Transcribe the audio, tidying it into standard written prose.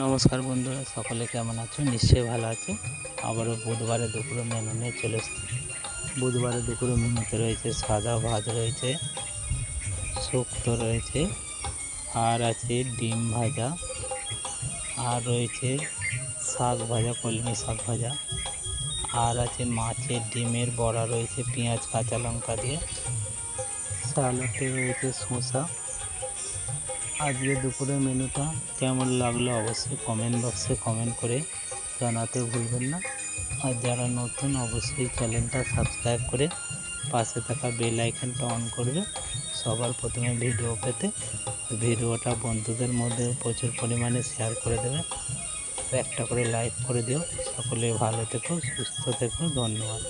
নমস্কার বন্ধুরা, সকলে কেমন আছো? নিশ্চয়ই ভালো আছো। আবারও বুধবারে দুপুরে মেনু নিয়ে চলে এসেছি। বুধবারে দুপুরে মেনুতে রয়েছে সাদা ভাত, রয়েছে শুক্তো, রয়েছে আর আছে ডিম ভাজা, আর রয়েছে শাক ভাজা, কলমি শাক ভাজা, আর আছে মাছের ডিমের বড়া, রয়েছে পেঁয়াজ কাঁচা লঙ্কা দিয়ে, স্যালাডে রয়েছে শসা। আজকে দুপুরের মেনুটা কেমন লাগলো অবশ্যই কমেন্ট বক্সে কমেন্ট করে জানাতে ভুলবেন না। আর যারা নতুন অবশ্যই চ্যানেলটা সাবস্ক্রাইব করে পাশে থাকা বেল আইকনটা অন করবে সবার প্রথমে ভিডিও পেতে। ভিডিওটা বন্ধুদের মধ্যে প্রচুর পরিমাণে শেয়ার করে দেবে, আর একটা করে লাইক করে দিও। সকলে ভালো থেকো, সুস্থ থেকো, ধন্যবাদ।